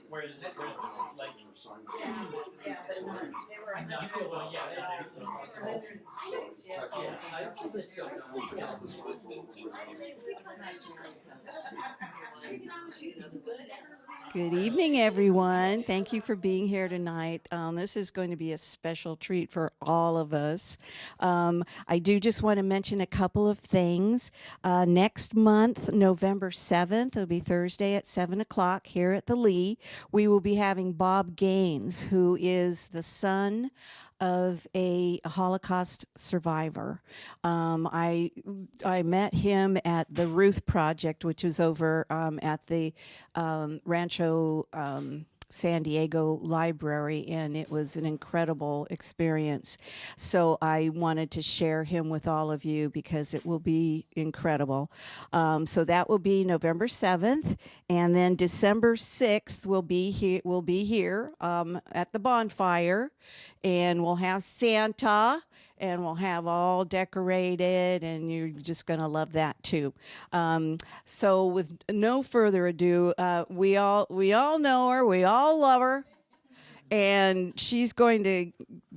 Whereas this is like, yeah, but they were. I know, well, yeah, yeah, I think this still Good evening, everyone. Thank you for being here tonight. This is going to be a special treat for all of us. I do just want to mention a couple of things. Next month, November 7th, it'll be Thursday at 7 o'clock here at the Lee. We will be having Bob Gaines, who is the son of a Holocaust survivor. I met him at the Ruth Project, which was over at the Rancho San Diego Library, and it was an incredible experience. So I wanted to share him with all of you because it will be incredible. So that will be November 7th, and then December 6th will be here. We'll be here at the bonfire, and we'll have Santa, and we'll have all decorated, and you're just going to love that too. So with no further ado, we all know her, we all love her, and she's going to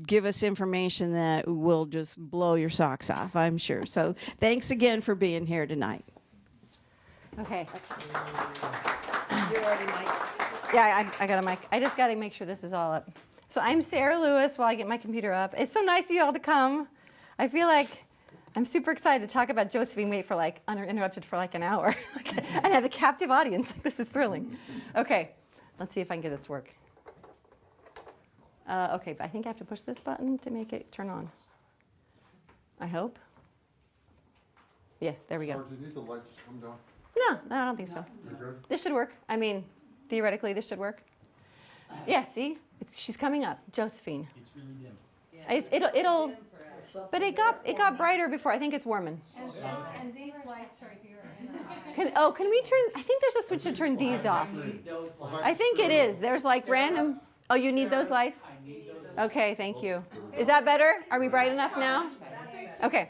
give us information that will just blow your socks off, I'm sure. So thanks again for being here tonight. Okay. You're already mic. Yeah, I got a mic. I just got to make sure this is all up. So I'm Sarah Lewis while I get my computer up. It's so nice of you all to come. I feel like I'm super excited to talk about Josephine Waite for like uninterrupted for like an hour and have a captive audience. This is thrilling. Okay, let's see if I can get this to work. Okay, but I think I have to push this button to make it turn on. I hope. Yes, there we go. Sorry, do you need the lights to come down? No, I don't think so. You're good? This should work. I mean, theoretically, this should work. Yeah, see? She's coming up, Josephine. It's really dim. It'll, but it got brighter before. I think it's warming. And these lights are here. Can we turn? I think there's a switch to turn these off. I think it is. There's like random. Oh, you need those lights? Okay, thank you. Is that better? Are we bright enough now? Okay.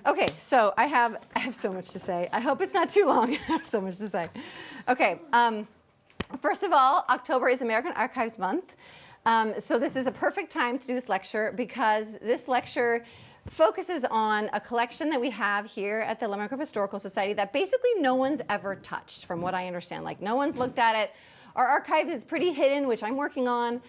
Okay, so I have so much to say. I hope it's not too long. I have so much to say. Okay. First of all, October is American Archives Month. So this is a perfect time to do this lecture because this lecture focuses on a collection that we have here at the Lemon Grove Historical Society that basically no one's ever touched, from what I understand. Like, no one's looked at it. Our archive is pretty hidden, which I'm working on.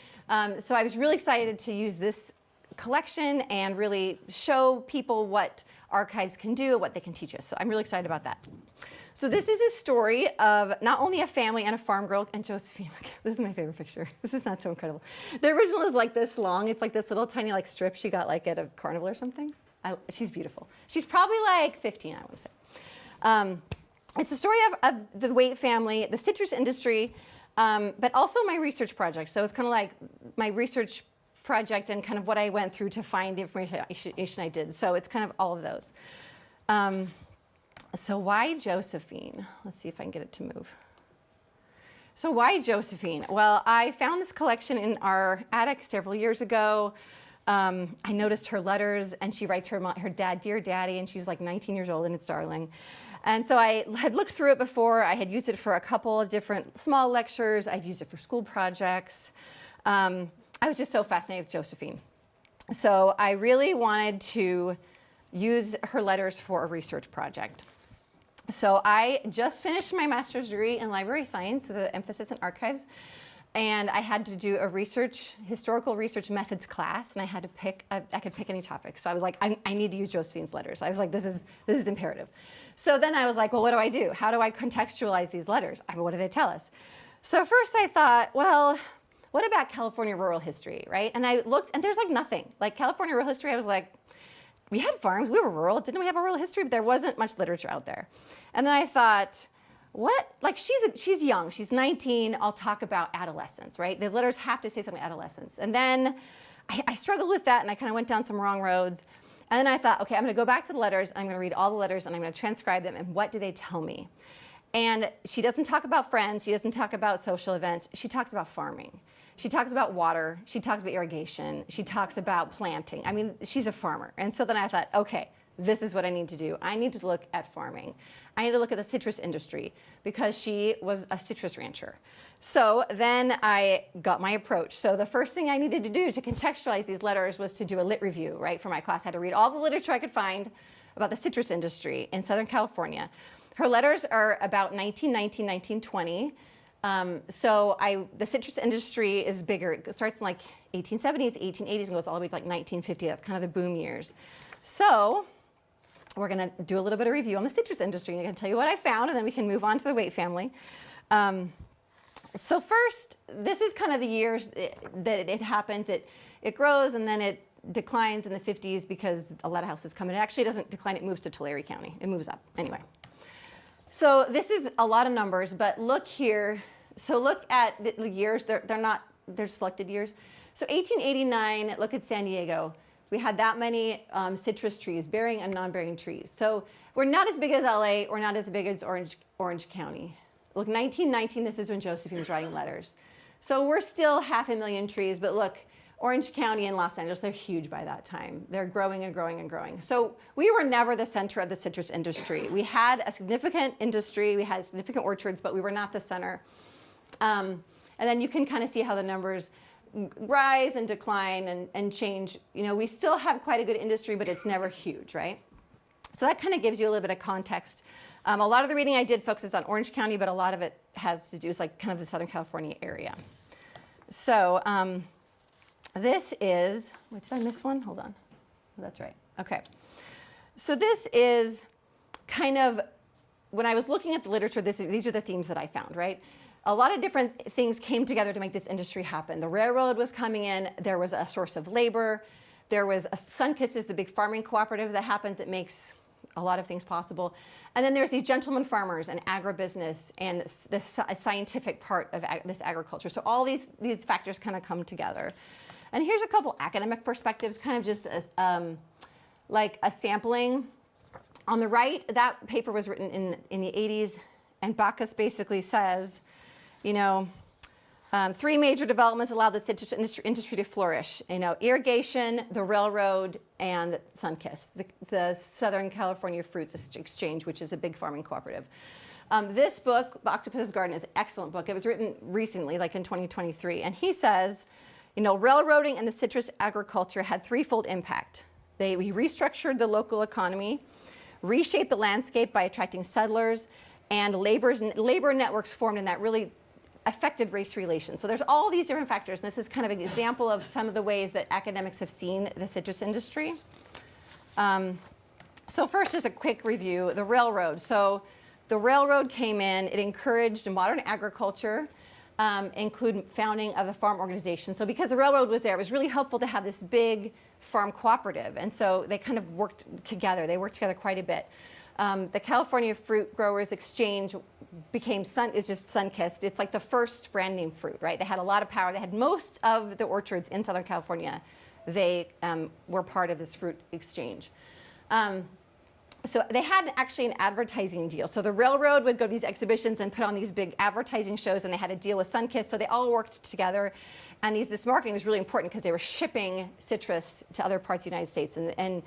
So I was really excited to use this collection and really show people what archives can do, what they can teach us. So I'm really excited about that. So this is a story of not only a family and a farm girl, and Josephine, this is my favorite picture. This is not so incredible. The original is like this long. It's like this little tiny like strip she got like at a carnival or something. She's beautiful. She's probably like 15, I want to say. It's the story of the Waite family, the citrus industry, but also my research project. So it's kind of like my research project and kind of what I went through to find the information I did. So it's kind of all of those. So why Josephine? Let's see if I can get it to move. So why Josephine? Well, I found this collection in our attic several years ago. I noticed her letters, and she writes her dad, "Dear Daddy," and she's like 19 years old, and it's darling. And so I had looked through it before. I had used it for a couple of different small lectures. I've used it for school projects. I was just so fascinated with Josephine. So I really wanted to use her letters for a research project. So I just finished my master's degree in library science with an emphasis in archives. And I had to do a historical research methods class, and I had to I could pick any topic. So I was like, I need to use Josephine's letters. I was like, this is imperative. So then I was like, well, what do I do? How do I contextualize these letters? What do they tell us? So first I thought, well, what about California rural history, right? And I looked, and there's like nothing. Like California rural history, I was like, we had farms, we were rural, didn't we have a rural history? But there wasn't much literature out there. And then I thought, what? Like she's young, she's 19, I'll talk about adolescence, right? These letters have to say something about adolescence. And then I struggled with that, and I kind of went down some wrong roads. And then I thought, okay, I'm gonna go back to the letters, and I'm gonna read all the letters, and I'm gonna transcribe them, and what do they tell me? And she doesn't talk about friends, she doesn't talk about social events, she talks about farming. She talks about water, she talks about irrigation, she talks about planting. I mean, she's a farmer. And so then I thought, okay, this is what I need to do. I need to look at farming. I need to look at the citrus industry because she was a citrus rancher. So then I got my approach. So the first thing I needed to do to contextualize these letters was to do a lit review, right? For my class, I had to read all the literature I could find about the citrus industry in Southern California. Her letters are about 1919, 1920. The citrus industry is bigger. It starts in like 1870s, 1880s, and goes all the way to like 1950. That's kind of the boom years. So we're going to do a little bit of review on the citrus industry. I'm going to tell you what I found, and then we can move on to the Waite family. So first, this is kind of the years that it happens. It grows, and then it declines in the 50s because a lot of houses come in. It actually doesn't decline. It moves to Tulare County. It moves up. Anyway. So this is a lot of numbers, but look here. So look at the years. They're selected years. So 1889, look at San Diego. We had that many citrus trees, bearing and non-bearing trees. So we're not as big as LA or not as big as Orange County. Look, 1919, this is when Josephine was writing letters. So we're still 500,000 trees, but look, Orange County and Los Angeles, they're huge by that time. They're growing and growing and growing. So we were never the center of the citrus industry. We had a significant industry, we had significant orchards, but we were not the center. And then you can kind of see how the numbers rise and decline and change. You know, we still have quite a good industry, but it's never huge, right? So that kind of gives you a little bit of context. A lot of the reading I did focuses on Orange County, but a lot of it has to do with like kind of the Southern California area. So this is, wait, did I miss one? Hold on. Oh, that's right. Okay. So this is kind of, when I was looking at the literature, these are the themes that I found, right? A lot of different things came together to make this industry happen. The railroad was coming in. There was a source of labor. There was Sunkist is the big farming cooperative that happens. It makes a lot of things possible. And then there's these gentleman farmers and agribusiness and the scientific part of this agriculture. So all these factors kind of come together. And here's a couple academic perspectives, kind of just as, like a sampling. On the right, that paper was written in the 80s, and Bacchus basically says, you know, 3 major developments allowed the citrus industry to flourish. You know, irrigation, the railroad, and Sunkist, the Southern California Fruits Exchange, which is a big farming cooperative. This book, Octopus's Garden, is an excellent book. It was written recently, like in 2023, and he says, you know, railroading and the citrus agriculture had threefold impact. They restructured the local economy, reshaped the landscape by attracting settlers, and labor networks formed in that really affected race relations. So there's all these different factors, and this is kind of an example of some of the ways that academics have seen the citrus industry. So first, just a quick review, the railroad. So the railroad came in, it encouraged modern agriculture, include founding of a farm organization. So because the railroad was there, it was really helpful to have this big farm cooperative, and so they kind of worked together. They worked together quite a bit. The California Fruit Growers Exchange became Sunkist. It's like the first brand name fruit, right? They had a lot of power. They had most of the orchards in Southern California. They were part of this fruit exchange. So they had actually an advertising deal. So the railroad would go to these exhibitions and put on these big advertising shows, and they had a deal with Sunkist. So they all worked together. And this marketing was really important because they were shipping citrus to other parts of the United States. And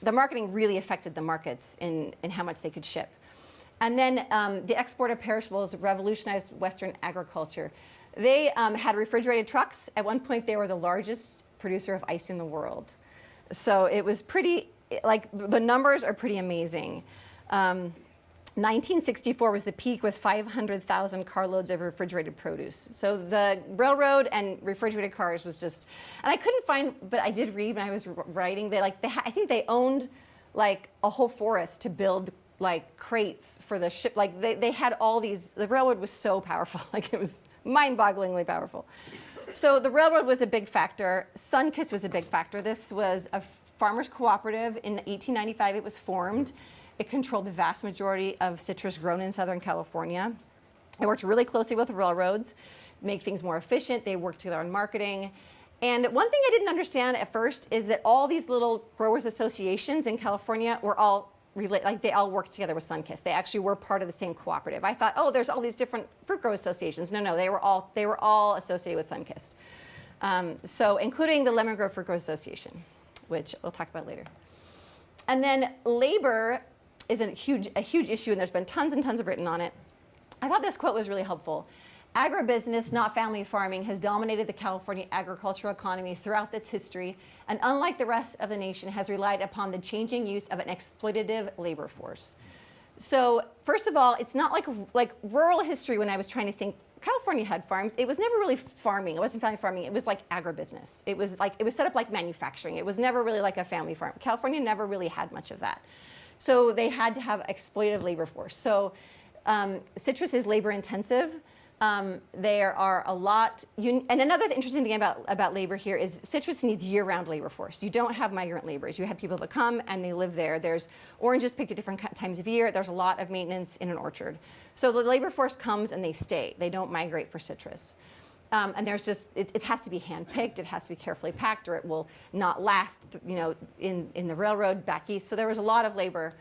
the marketing really affected the markets in how much they could ship. And then the export of perishables revolutionized Western agriculture. They had refrigerated trucks. At one point, they were the largest producer of ice in the world. So it was pretty, like, the numbers are pretty amazing. 1964 was the peak with 500,000 carloads of refrigerated produce. So the railroad and refrigerated cars was just, and I couldn't find, but I did read when I was writing, I think they owned like a whole forest to build like crates for the ship. Like they had all these, the railroad was so powerful, like it was mind-bogglingly powerful. So the railroad was a big factor. Sunkist was a big factor. This was a farmers cooperative. In 1895 it was formed. It controlled the vast majority of citrus grown in Southern California. It worked really closely with railroads, make things more efficient. They worked together on marketing. And one thing I didn't understand at first is that all these little growers associations in California were all like they all worked together with Sunkist. They actually were part of the same cooperative. I thought, oh, there's all these different fruit grower associations. No, they were all associated with Sunkist. So including the Lemon Grove Fruit Growers Association, which we'll talk about later. And then labor is a huge issue, and there's been tons and tons of written on it. I thought this quote was really helpful. Agribusiness, not family farming, has dominated the California agricultural economy throughout its history, and unlike the rest of the nation, has relied upon the changing use of an exploitative labor force. So first of all, it's not like rural history. When I was trying to think, California had farms. It was never really farming. It wasn't family farming. It was like agribusiness. It was set up like manufacturing. It was never really like a family farm. California never really had much of that. So they had to have exploitative labor force. So citrus is labor intensive. There are a lot, and another interesting thing about labor here is citrus needs year-round labor force. You don't have migrant laborers. You have people that come and they live there. There's oranges picked at different times of year. There's a lot of maintenance in an orchard. So the labor force comes and they stay. They don't migrate for citrus. And there's just, it has to be hand-picked. It has to be carefully packed or it will not last, in the railroad back east. So there was a lot of labor.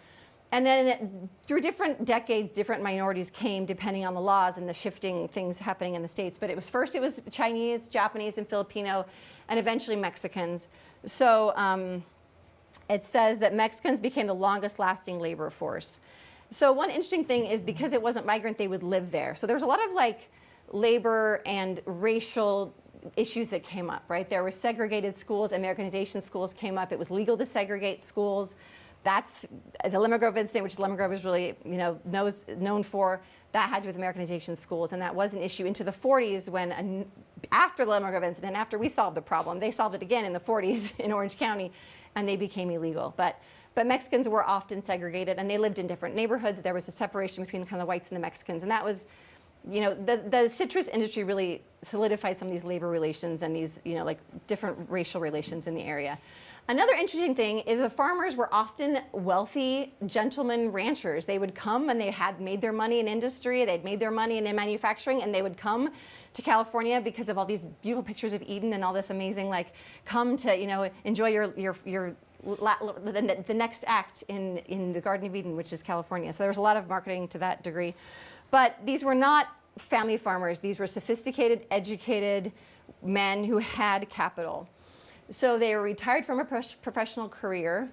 And then through different decades, different minorities came depending on the laws and the shifting things happening in the States. But it was Chinese, Japanese, and Filipino, and eventually Mexicans. So it says that Mexicans became the longest lasting labor force. So one interesting thing is because it wasn't migrant, they would live there. So there was a lot of labor and racial issues that came up, right? There were segregated schools, Americanization schools came up. It was legal to segregate schools. That's the Lemon Grove incident, which Lemon Grove is really known for. That had to do with Americanization schools, and that was an issue into the 40s when, after the Lemon Grove incident, after we solved the problem, they solved it again in the 40s in Orange County, and they became illegal. But Mexicans were often segregated, and they lived in different neighborhoods. There was a separation between kind of the whites and the Mexicans, and that was, the citrus industry really solidified some of these labor relations and these, different racial relations in the area. Another interesting thing is the farmers were often wealthy gentlemen ranchers. They would come and they had made their money in industry, they'd made their money in manufacturing, and they would come to California because of all these beautiful pictures of Eden and all this amazing, come to, enjoy the next act in the Garden of Eden, which is California. So there was a lot of marketing to that degree. But these were not family farmers. These were sophisticated, educated men who had capital. So they were retired from a professional career.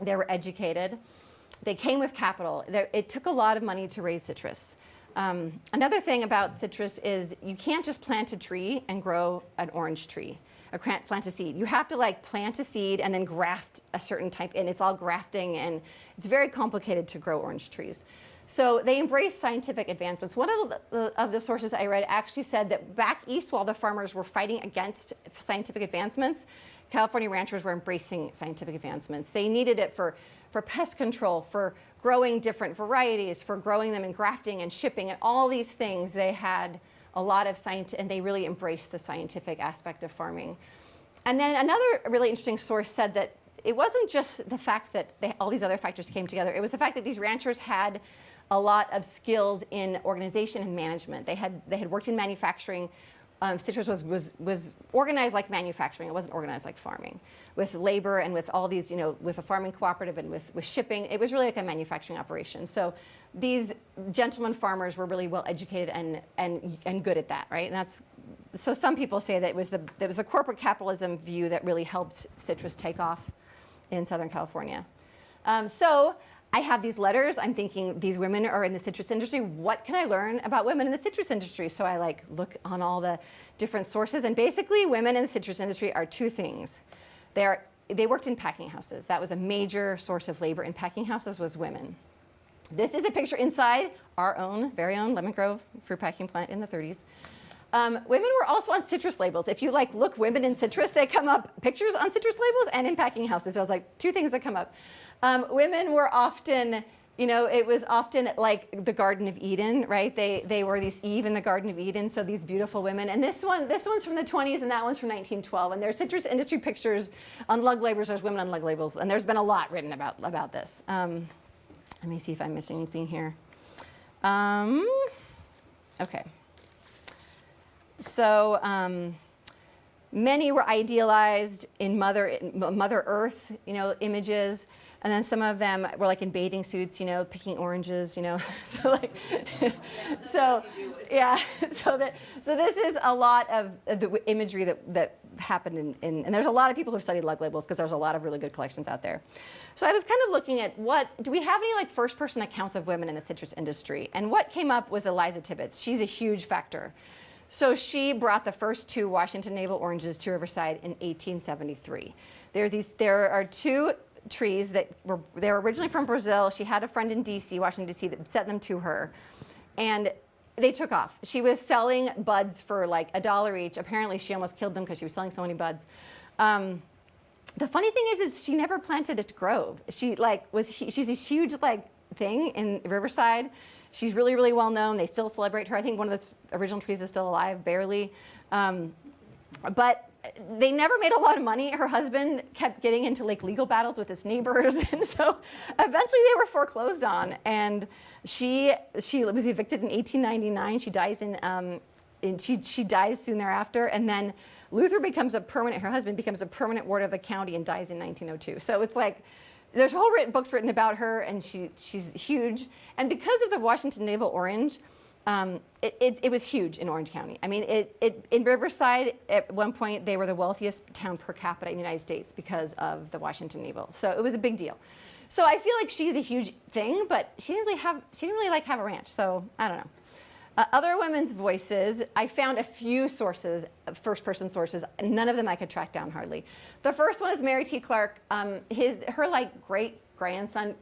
They were educated. They came with capital. It took a lot of money to raise citrus. Another thing about citrus is you can't just plant a tree and grow an orange tree, plant a seed. You have to plant a seed and then graft a certain type, and it's all grafting, and it's very complicated to grow orange trees. So they embraced scientific advancements. One of the sources I read actually said that back east, while the farmers were fighting against scientific advancements, California ranchers were embracing scientific advancements. They needed it for pest control, for growing different varieties, for growing them and grafting and shipping, and all these things. They had a lot of science, and they really embraced the scientific aspect of farming. And then another really interesting source said that it wasn't just the fact that all these other factors came together. It was the fact that these ranchers had a lot of skills in organization and management. They had worked in manufacturing. Citrus was organized like manufacturing. It wasn't organized like farming, with labor and with all these, with a farming cooperative and with shipping. It was really like a manufacturing operation. So these gentlemen farmers were really well educated and good at that, right? And so some people say that it was the corporate capitalism view that really helped citrus take off in Southern California. So I have these letters. I'm thinking these women are in the citrus industry. What can I learn about women in the citrus industry? So I look on all the different sources, and basically women in the citrus industry are two things. They worked in packing houses. That was a major source of labor in packing houses, was women. This is a picture inside our very own Lemon Grove fruit packing plant in the 30s. Women were also on citrus labels. If you look women in citrus, they come up pictures on citrus labels and in packing houses. So it's two things that come up. Women were often, it was often like the Garden of Eden, right? They were this Eve in the Garden of Eden, so these beautiful women. And this one's from the 20s, and that one's from 1912. And there's citrus industry pictures on lug labels. There's women on lug labels, and there's been a lot written about this. Let me see if I'm missing anything here. Okay. So many were idealized in Mother Earth, images. And then some of them were like in bathing suits, picking oranges, so like, so yeah, so this is a lot of the imagery that happened and there's a lot of people who've studied lug labels because there's a lot of really good collections out there. So I was kind of looking at do we have any like first person accounts of women in the citrus industry? And what came up was Eliza Tibbets. She's a huge factor. So she brought the first 2 Washington navel oranges to Riverside in 1873. There are 2 trees they were originally from Brazil. She had a friend in DC, Washington DC, that sent them to her, and they took off. She was selling buds for like $1 each. Apparently, she almost killed them because she was selling so many buds. The funny thing is she never planted a grove. She's this huge thing in Riverside. She's really, really well known. They still celebrate her. I think one of the original trees is still alive, barely. But they never made a lot of money. Her husband kept getting into legal battles with his neighbors, and so eventually they were foreclosed on. And she was evicted in 1899. She dies she dies soon thereafter, and then her husband becomes a permanent ward of the county and dies in 1902. So it's like there's whole books written about her, and she's huge. And because of the Washington navel orange, it was huge in Orange County. I mean, in Riverside, at one point, they were the wealthiest town per capita in the United States because of the Washington navel. So it was a big deal. So I feel like she's a huge thing, but she didn't really have a ranch. So I don't know. Other women's voices, I found a few sources, first-person sources. None of them I could track down hardly. The first one is Mary T. Clark. Her great-grandson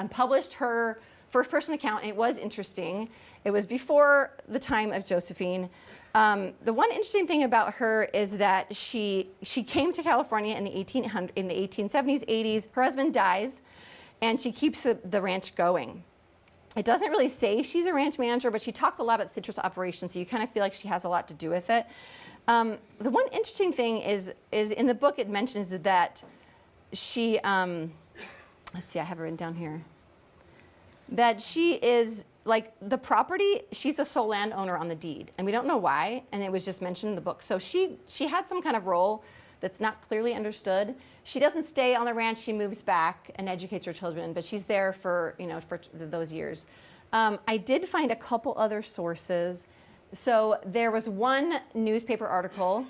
published her first-person account, and it was interesting. It was before the time of Josephine. The one interesting thing about her is that she came to California in the 1870s, 80s. Her husband dies, and she keeps the ranch going. It doesn't really say she's a ranch manager, but she talks a lot about citrus operations, so you kind of feel like she has a lot to do with it. The one interesting thing is in the book it mentions that she, let's see, I have it written down here, that she is the property, she's the sole landowner on the deed, and we don't know why, and it was just mentioned in the book. So she had some kind of role that's not clearly understood. She doesn't stay on the ranch. She moves back and educates her children, but she's there for those years. I did find a couple other sources. So there was one newspaper article,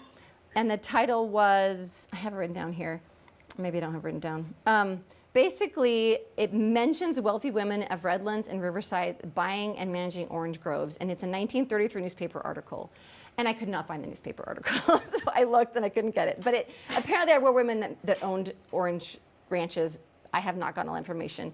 and the title was, I have it written down here. Maybe I don't have it written down. Basically, it mentions wealthy women of Redlands and Riverside buying and managing orange groves, and it's a 1933 newspaper article. And I could not find the newspaper article, so I looked and I couldn't get it. But apparently there were women that owned orange ranches. I have not gotten all information.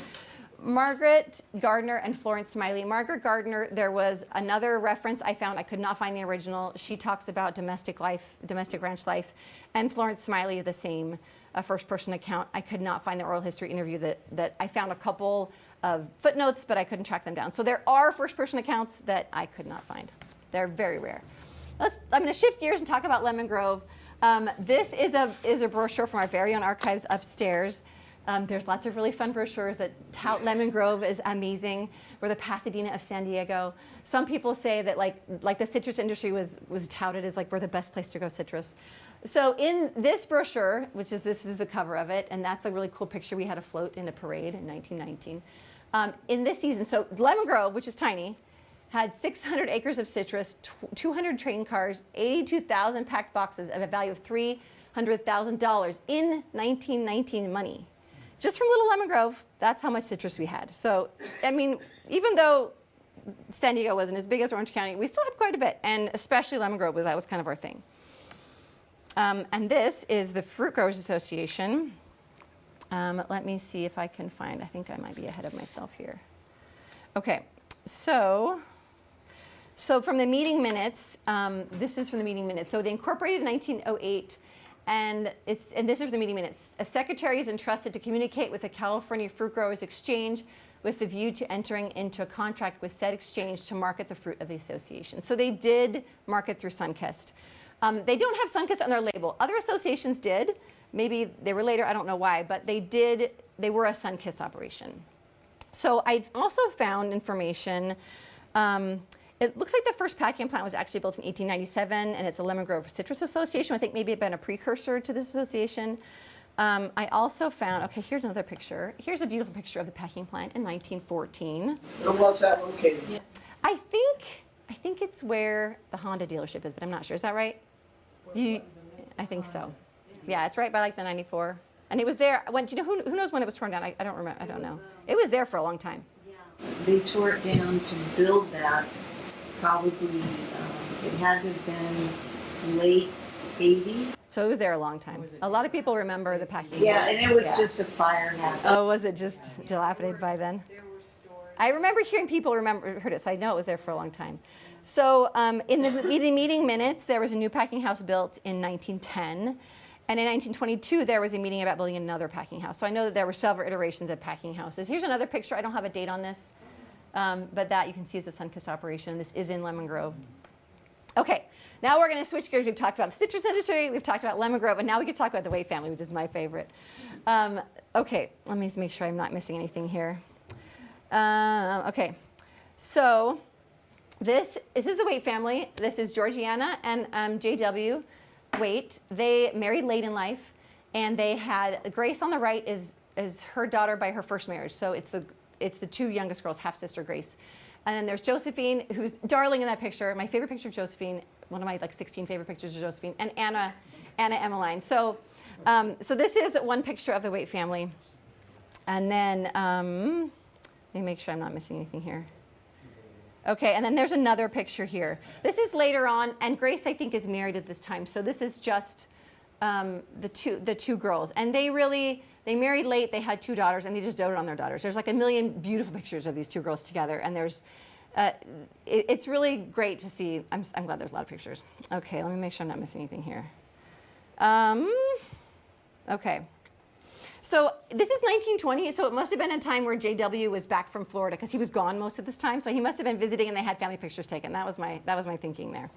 Margaret Gardner and Florence Smiley. Margaret Gardner, there was another reference I found. I could not find the original. She talks about domestic ranch life. And Florence Smiley, the same, a first-person account. I could not find the oral history interview that I found a couple of footnotes, but I couldn't track them down. So there are first-person accounts that I could not find. They're very rare. I'm going to shift gears and talk about Lemon Grove. This is a brochure from our very own archives upstairs. There's lots of really fun brochures that tout Lemon Grove is amazing. We're the Pasadena of San Diego. Some people say that like the citrus industry was touted as we're the best place to grow citrus. So in this brochure, this is the cover of it, and that's a really cool picture. We had a float in a parade in 1919. In this season, so Lemon Grove, which is tiny, had 600 acres of citrus, 200 train cars, 82,000 packed boxes of a value of $300,000 in 1919 money. Just from Little Lemon Grove, that's how much citrus we had. So, I mean, even though San Diego wasn't as big as Orange County, we still had quite a bit, and especially Lemon Grove, that was kind of our thing. And this is the Fruit Growers Association. Let me see if I can find, I think I might be ahead of myself here. Okay, so from the meeting minutes, this is from the meeting minutes. So they incorporated in 1908, and this is from the meeting minutes. A secretary is entrusted to communicate with the California Fruit Growers Exchange with the view to entering into a contract with said exchange to market the fruit of the association. So they did market through Sunkist. They don't have Sunkist on their label. Other associations did. Maybe they were later, I don't know why, but they were a Sunkist operation. So I also found information. It looks like the first packing plant was actually built in 1897, and it's a Lemon Grove Citrus Association. I think maybe it had been a precursor to this association. I also found, okay, here's another picture. Here's a beautiful picture of the packing plant in 1914. Where was that located? I think it's where the Honda dealership is, but I'm not sure. Is that right? I think so. Yeah, it's right by like the 94. And it was there, when, do you know, who knows when it was torn down? I don't remember, I don't know. It was there for a long time. They tore it down to build that. Probably, it had to have been late 80s. So it was there a long time. A lot of people remember the packing. Yeah, and it was just a firehouse. Oh, was it just dilapidated by then? I remember hearing people heard it, so I know it was there for a long time. So in the meeting minutes, there was a new packing house built in 1910. And in 1922, there was a meeting about building another packing house. So I know that there were several iterations of packing houses. Here's another picture. I don't have a date on this, but that you can see is a sun-kissed operation. This is in Lemon Grove. Okay, now we're going to switch gears. We've talked about the citrus industry. We've talked about Lemon Grove. And now we can talk about the Waite family, which is my favorite. Okay, let me just make sure I'm not missing anything here. Okay, so this is the Waite family. This is Georgiana and J.W. Waite. They married late in life, and they had Grace on the right is her daughter by her first marriage. So it's the two youngest girls, half sister Grace, and then there's Josephine, who's darling in that picture. My favorite picture of Josephine, one of my like 16 favorite pictures of Josephine, and Anna Emmeline. So this is one picture of the Waite family, and then let me make sure I'm not missing anything here. Okay, and then there's another picture here. This is later on, and Grace, I think, is married at this time. So this is just the two girls. And they married late, they had two daughters, and they just doted on their daughters. There's like a million beautiful pictures of these two girls together, and it's really great to see. I'm glad there's a lot of pictures. Okay, let me make sure I'm not missing anything here. Okay. So this is 1920, so it must have been a time where J.W. was back from Florida because he was gone most of this time. So he must have been visiting, and they had family pictures taken. That was my thinking there.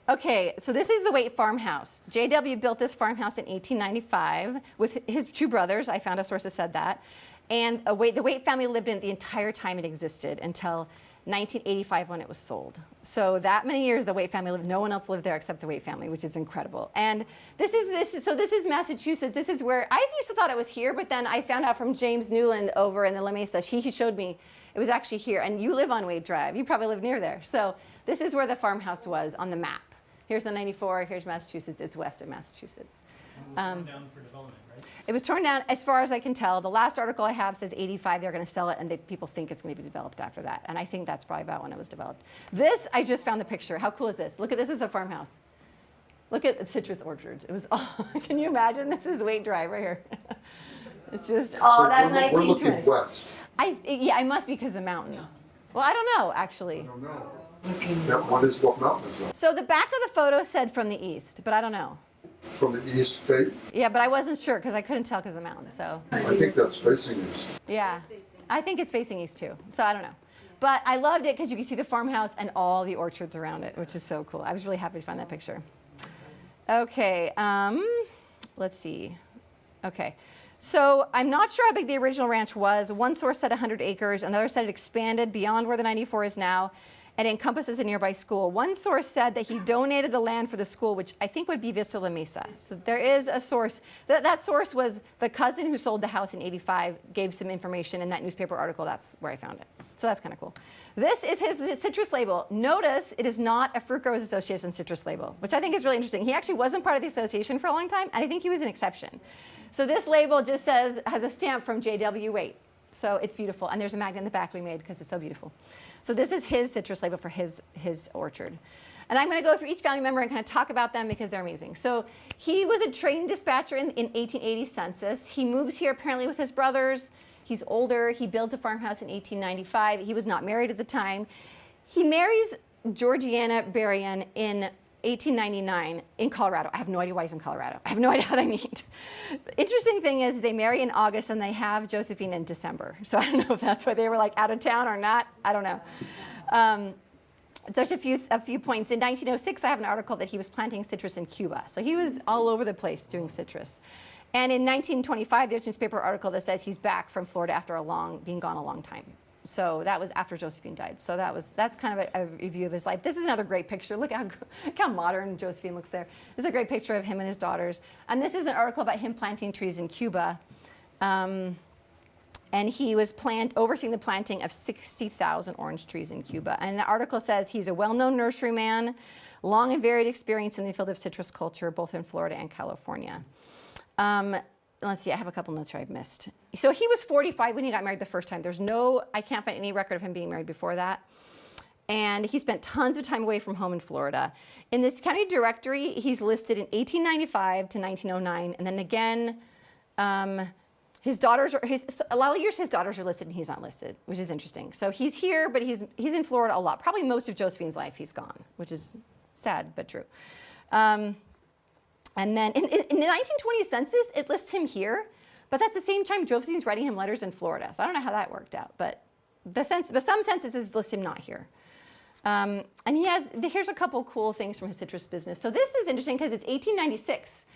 Okay, so this is the Waite farmhouse. J.W. built this farmhouse in 1895 with his two brothers. I found a source that said that. And the Waite family lived in it the entire time it existed until 1985 when it was sold. So that many years the Waite family lived, no one else lived there except the Waite family, which is incredible. And this is Massachusetts. This is where, I used to thought it was here, but then I found out from James Newland over in the La Mesa, he showed me it was actually here. And you live on Waite Drive. You probably live near there. So this is where the farmhouse was on the map. Here's the 94, here's Massachusetts, it's west of Massachusetts. It was torn down for development, right? It was torn down, as far as I can tell. The last article I have says 85, they're going to sell it, and people think it's going to be developed after that. And I think that's probably about when it was developed. This, I just found the picture. How cool is this? Look at this is the farmhouse. Look at the citrus orchards. It was all, can you imagine? This is Waite Drive right here. It's just, So that's we're 1920. looking west. Yeah, I must because of the mountain. Well, I don't know, actually. I don't know. What mountain is that? So the back of the photo said from the east, but I don't know. From the east face? Yeah, but I wasn't sure because I couldn't tell because of the mountain. So I think that's facing east. yeah, I think it's facing east too. So I don't know. But I loved it because you can see the farmhouse and all the orchards around it, which is so cool. I was really happy to find that picture. Okay, let's see. Okay, so I'm not sure how big the original ranch was. One source said 100 acres. Another said it expanded beyond where the 94 is now and encompasses a nearby school. One source said that he donated the land for the school, which I think would be Vista La Mesa. So there is a source. That source was the cousin who sold the house in 85, gave some information in that newspaper article. That's where I found it. So that's kind of cool. This is his citrus label. Notice it is not a Fruit Growers Association citrus label, which I think is really interesting. He actually wasn't part of the association for a long time, and I think he was an exception. So this label just says, has a stamp from J.W. Waite. So it's beautiful. And there's a magnet in the back we made because it's so beautiful. So this is his citrus label for his orchard. And I'm going to go through each family member and kind of talk about them because they're amazing. So he was a train dispatcher in 1880 census. He moves here apparently with his brothers. He's older. He builds a farmhouse in 1895. He was not married at the time. He marries Georgiana Berrien in 1899 in Colorado. I have no idea why he's in Colorado. I have no idea how they meet. The interesting thing is they marry in August and they have Josephine in December. So I don't know if that's why they were like out of town or not. I don't know. There's a few points. In 1906, I have an article that he was planting citrus in Cuba. So he was all over the place doing citrus. And in 1925, there's a newspaper article that says he's back from Florida after being gone a long time. So that was after Josephine died. So that's kind of a review of his life. This is another great picture. Look how modern Josephine looks there. This is a great picture of him and his daughters. And this is an article about him planting trees in Cuba. And he was overseeing the planting of 60,000 orange trees in Cuba. And the article says he's a well-known nurseryman, long and varied experience in the field of citrus culture, both in Florida and California. Let's see, I have a couple notes here I've missed. So he was 45 when he got married the first time. I can't find any record of him being married before that. And he spent tons of time away from home in Florida. In this county directory, he's listed in 1895 to 1909. And then again, his daughters a lot of years his daughters are listed and he's not listed, which is interesting. So he's here, but he's in Florida a lot. Probably most of Josephine's life he's gone, which is sad, but true. And then in the 1920 census, it lists him here, but that's the same time Josephine's writing him letters in Florida. So I don't know how that worked out, but some censuses list him not here. And here's a couple cool things from his citrus business. So this is interesting because it's 1896,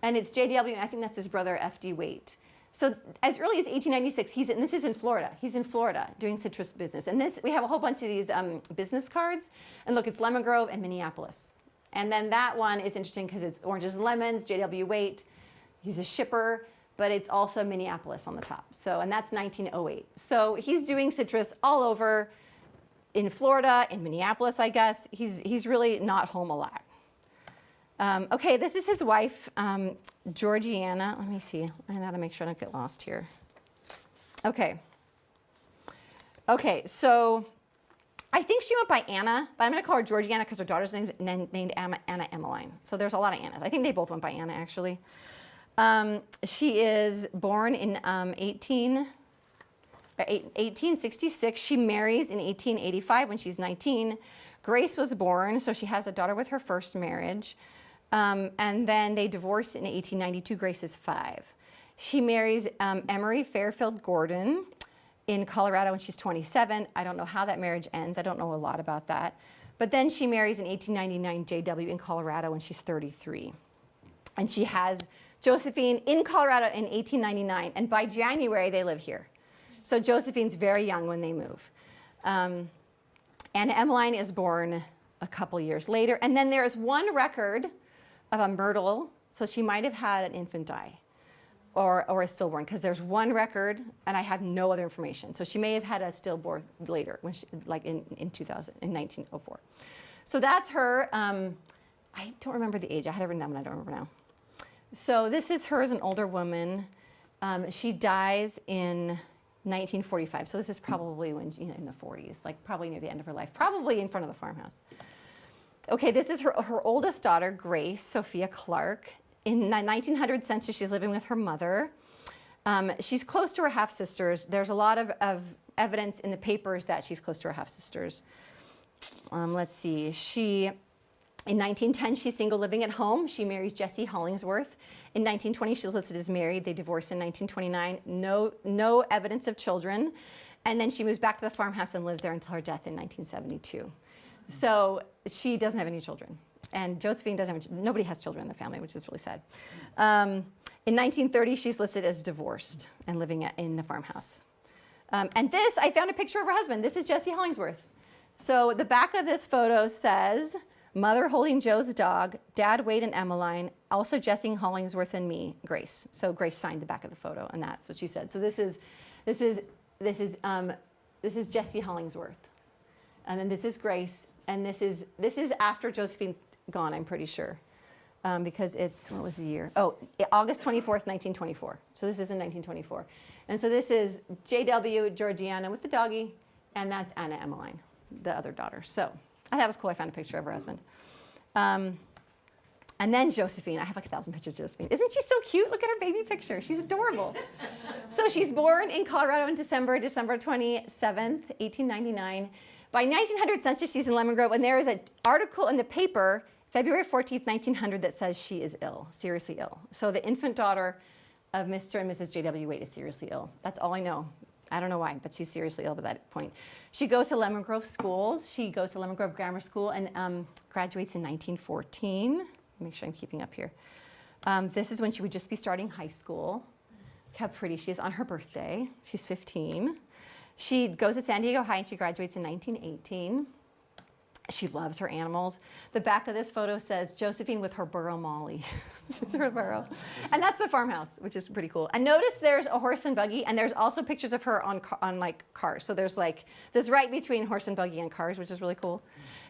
and it's JW, and I think that's his brother, F.D. Waite. So as early as 1896, this is in Florida. He's in Florida doing citrus business. And we have a whole bunch of these business cards. And look, it's Lemon Grove and Minneapolis. And then that one is interesting because it's oranges and lemons, J.W. Waite. He's a shipper, but it's also Minneapolis on the top. So, and that's 1908. So he's doing citrus all over in Florida, in Minneapolis, I guess. He's really not home a lot. Okay, this is his wife, Georgiana. Let me see. I gotta make sure I don't get lost here. Okay, so I think she went by Anna, but I'm going to call her Georgiana because her daughter's named Anna Emmeline. So there's a lot of Annas. I think they both went by Anna, actually. She is born in 1866. She marries in 1885 when she's 19. Grace was born, so she has a daughter with her first marriage. And then they divorced in 1892. Grace is 5. She marries Emery Fairfield Gordon in Colorado when she's 27. I don't know how that marriage ends. I don't know a lot about that. But then she marries in 1899 J.W. in Colorado when she's 33. And she has Josephine in Colorado in 1899. And by January, they live here. So Josephine's very young when they move. Anna Emmeline is born a couple years later. And then there is one record of a myrtle. So she might have had an infant die. Or a stillborn, because there's one record, and I have no other information. So she may have had a stillborn later, when like in 1904. So that's her. I don't remember the age. I had it written down, but I don't remember now. So this is her as an older woman. She dies in 1945. So this is probably when in the 40s, like probably near the end of her life, probably in front of the farmhouse. Okay, this is her oldest daughter, Grace Sophia Clark. In the 1900 census, she's living with her mother. She's close to her half-sisters. There's a lot of evidence in the papers that she's close to her half-sisters. Let's see. In 1910, she's single living at home. She marries Jesse Hollingsworth. In 1920, she's listed as married. They divorce in 1929. No evidence of children. And then she moves back to the farmhouse and lives there until her death in 1972. So she doesn't have any children. And Josephine nobody has children in the family, which is really sad. In 1930, she's listed as divorced and living in the farmhouse. And this, I found a picture of her husband. This is Jesse Hollingsworth. So the back of this photo says, mother holding Joe's dog, dad, Waite, and Emmeline, also Jesse Hollingsworth and me, Grace. So Grace signed the back of the photo, and that's what she said. So this is Jesse Hollingsworth. And then this is Grace, and this is after Josephine's gone, I'm pretty sure, because what was the year? Oh, August 24th, 1924. So this is in 1924. And so this is J.W. Georgiana with the doggy, and that's Anna Emmeline, the other daughter. So I thought it was cool. I found a picture of her husband. And then Josephine. I have like 1,000 pictures of Josephine. Isn't she so cute? Look at her baby picture. She's adorable. So she's born in Colorado in December 27th, 1899. By 1900 census, she's in Lemon Grove, and there is an article in the paper, February 14th, 1900, that says she is ill, seriously ill. So the infant daughter of Mr. and Mrs. J.W. Waite is seriously ill. That's all I know. I don't know why, but she's seriously ill at that point. She goes to Lemon Grove schools. She goes to Lemon Grove Grammar School and graduates in 1914. Make sure I'm keeping up here. This is when she would just be starting high school. Look how pretty she is on her birthday. She's 15. She goes to San Diego High and she graduates in 1918. She loves her animals. The back of this photo says Josephine with her burro Molly. This is her burro. And that's the farmhouse, which is pretty cool. And notice there's a horse and buggy, and there's also pictures of her on like cars. So there's like this right between horse and buggy and cars, which is really cool.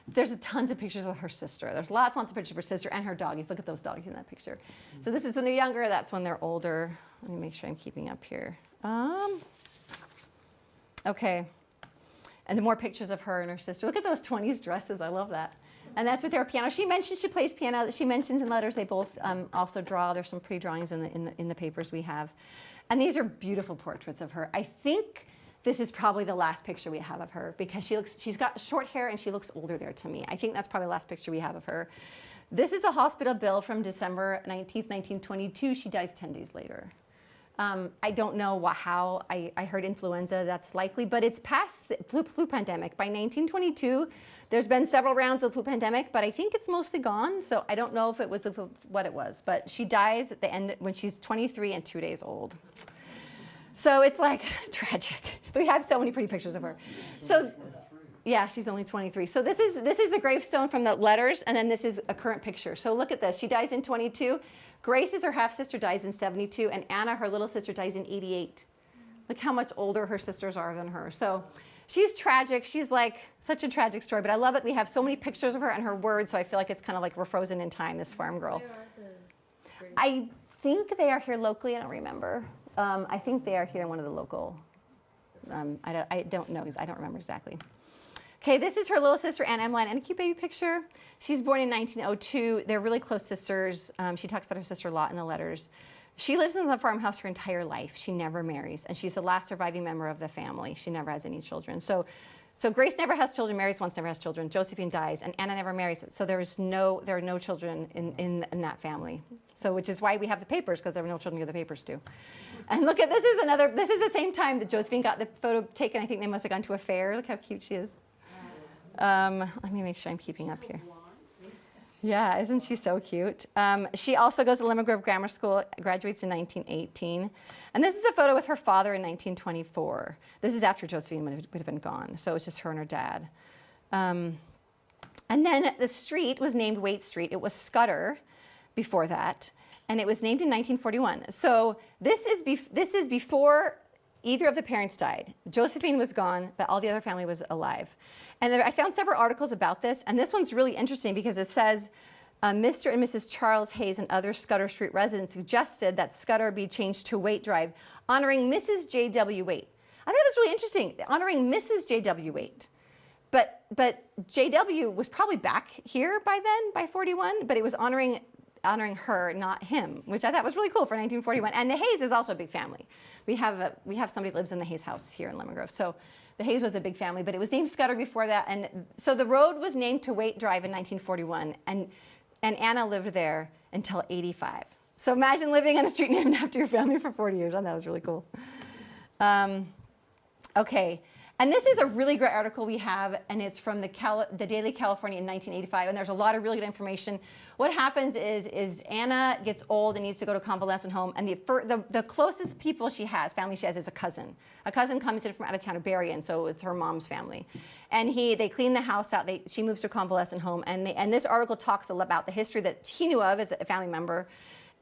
There's tons of pictures of her sister. There's lots of pictures of her sister and her doggies. Look at those doggies in that picture. So this is when they're younger. That's when they're older. Let me make sure I'm keeping up here. Okay. And the more pictures of her and her sister. Look at those 20s dresses. I love that. And that's with their piano. She mentions she plays piano. She mentions in letters they both also draw. There's some pretty drawings in the papers we have. And these are beautiful portraits of her. I think this is probably the last picture we have of her because she's got short hair and she looks older there to me. I think that's probably the last picture we have of her. This is a hospital bill from December 19th, 1922. She dies 10 days later. I don't know how. I heard influenza, that's likely, but it's past the flu pandemic. By 1922, there's been several rounds of flu pandemic, but I think it's mostly gone, so I don't know if it was what it was. But she dies at the end when she's 23 and 2 days old. So it's like tragic. We have so many pretty pictures of her. So yeah, she's only 23. So this is a gravestone from the letters, and then this is a current picture. So look at this. She dies in 22. Grace is her half-sister, dies in 72, and Anna, her little sister, dies in 88. Look how much older her sisters are than her. So she's tragic. She's like such a tragic story, but I love it. We have so many pictures of her and her words, so I feel like it's kind of like we're frozen in time, this farm girl. I think they are here locally. I don't remember. I think they are here in one of the local. I don't know because I don't remember exactly. Okay, this is her little sister, Anna Emmeline, and a cute baby picture. She's born in 1902. They're really close sisters. She talks about her sister a lot in the letters. She lives in the farmhouse her entire life. She never marries, and she's the last surviving member of the family. She never has any children. So Grace never has children, marries once, never has children. Josephine dies, and Anna never marries. So there are no children in that family. So which is why we have the papers, because there were no children to give the papers to. And look at this is the same time that Josephine got the photo taken. I think they must have gone to a fair. Look how cute she is. Let me make sure I'm keeping up here. Yeah, isn't she so cute? She also goes to Lemon Grove Grammar School, graduates in 1918. And this is a photo with her father in 1924. This is after Josephine would have been gone, so it's just her and her dad. And then the street was named Waite Street. It was Scudder before that, and it was named in 1941. So this is before either of the parents died. Josephine was gone, but all the other family was alive. And I found several articles about this, and this one's really interesting because it says, Mr. and Mrs. Charles Hayes and other Scudder Street residents suggested that Scudder be changed to Waite Drive, honoring Mrs. J.W. Waite. I thought it was really interesting, honoring Mrs. J.W. Waite. But J.W. was probably back here by then, by 41, but it was honoring her, not him, which I thought was really cool for 1941. And the Hayes is also a big family. We have somebody that lives in the Hayes house here in Lemon Grove. So the Hayes was a big family, but it was named Scudder before that. And so the road was named to Waite Drive in 1941, and Anna lived there until 85. So imagine living on a street named after your family for 40 years. I thought that was really cool. Okay. And this is a really great article we have, and it's from the Daily California in 1985, and there's a lot of really good information. What happens is Anna gets old and needs to go to a convalescent home, and the closest people family she has, is a cousin. A cousin comes in from out of town, Berrien, so it's her mom's family. And they clean the house out. She moves to a convalescent home, and this article talks about the history that he knew of as a family member,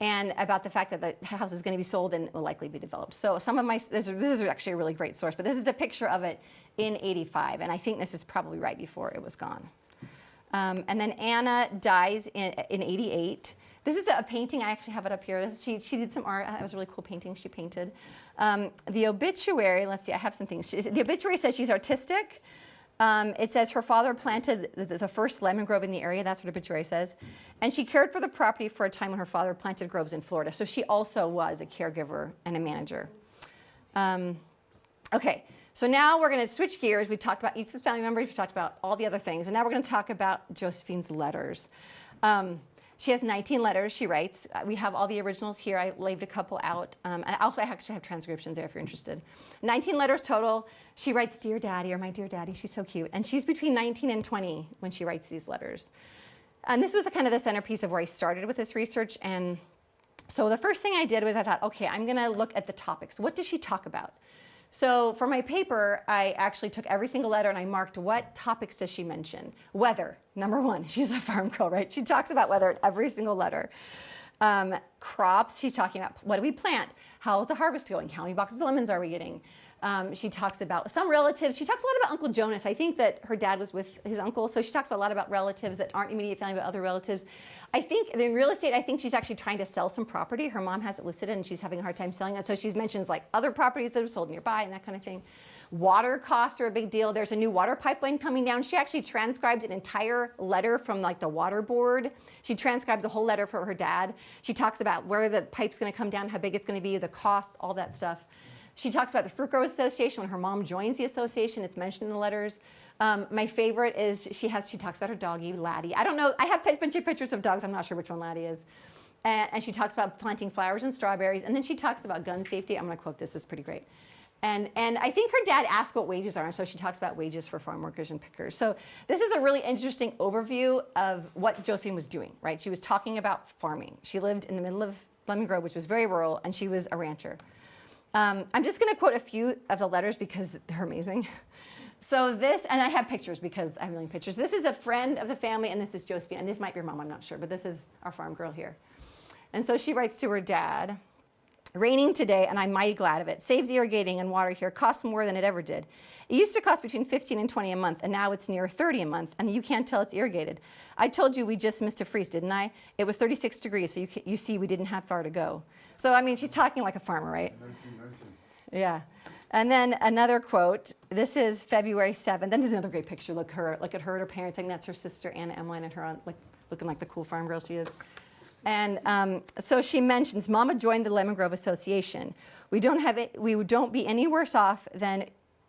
and about the fact that the house is going to be sold and will likely be developed. So this is actually a really great source, but this is a picture of it in 85, and I think this is probably right before it was gone. And then Anna dies in 88. This is a painting. I actually have it up here. She did some art. It was a really cool painting she painted. The obituary, let's see, I have some things. The obituary says she's artistic. It says her father planted the first lemon grove in the area. That's what obituary says. And she cared for the property for a time when her father planted groves in Florida. So she also was a caregiver and a manager. Okay, so now we're going to switch gears. We've talked about each of the family members. We've talked about all the other things. And now we're going to talk about Josephine's letters. She has 19 letters she writes. We have all the originals here. I laid a couple out. And I actually have transcriptions there if you're interested. 19 letters total. She writes, "Dear Daddy," or "My dear Daddy." She's so cute. And she's between 19 and 20 when she writes these letters. And this was kind of the centerpiece of where I started with this research. And so the first thing I did was I thought, okay, I'm going to look at the topics. What does she talk about? So for my paper, I actually took every single letter and I marked what topics does she mention. Weather, number one. She's a farm girl, right? She talks about weather in every single letter. Crops, she's talking about what do we plant? How is the harvest going? How many boxes of lemons are we getting? She talks about some relatives. She talks a lot about Uncle Jonas. I think that her dad was with his uncle, so she talks about a lot about relatives that aren't immediate family, but other relatives. I think in real estate, I think she's actually trying to sell some property. Her mom has it listed and she's having a hard time selling it. So she mentions like other properties that are sold nearby and that kind of thing. Water costs are a big deal. There's a new water pipeline coming down. She actually transcribed an entire letter from like the water board. She transcribes a whole letter for her dad. She talks about where the pipe's going to come down, how big it's going to be, the costs, all that stuff. She talks about the Fruit Growers Association. When her mom joins the association, it's mentioned in the letters. My favorite is she talks about her doggie, Laddie. I don't know. I have a bunch of pictures of dogs. I'm not sure which one Laddie is. And she talks about planting flowers and strawberries. And then she talks about gun safety. I'm going to quote this. It's pretty great. And I think her dad asked what wages are, and so she talks about wages for farm workers and pickers. So this is a really interesting overview of what Josephine was doing, right? She was talking about farming. She lived in the middle of Lemon Grove, which was very rural, and she was a rancher. I'm just going to quote a few of the letters because they're amazing. So this, and I have pictures because I have a million pictures. This is a friend of the family, and this is Josephine, and this might be her mom, I'm not sure, but this is our farm girl here. And so she writes to her dad, "Raining today, and I'm mighty glad of it. Saves irrigating and water here. Costs more than it ever did. It used to cost between 15 and 20 a month, and now it's near 30 a month, and you can't tell it's irrigated. I told you we just missed a freeze, didn't I? It was 36 degrees, so you see we didn't have far to go." So, I mean, she's talking like a farmer, right? 1919. Yeah. And then another quote. This is February 7th. Then there's another great picture. Look at her and her parents. I think that's her sister, Anna Emmeline, and her on, like, looking like the cool farm girl she is. And so she mentions, Mama joined the Lemon Grove Association. We don't be any worse off than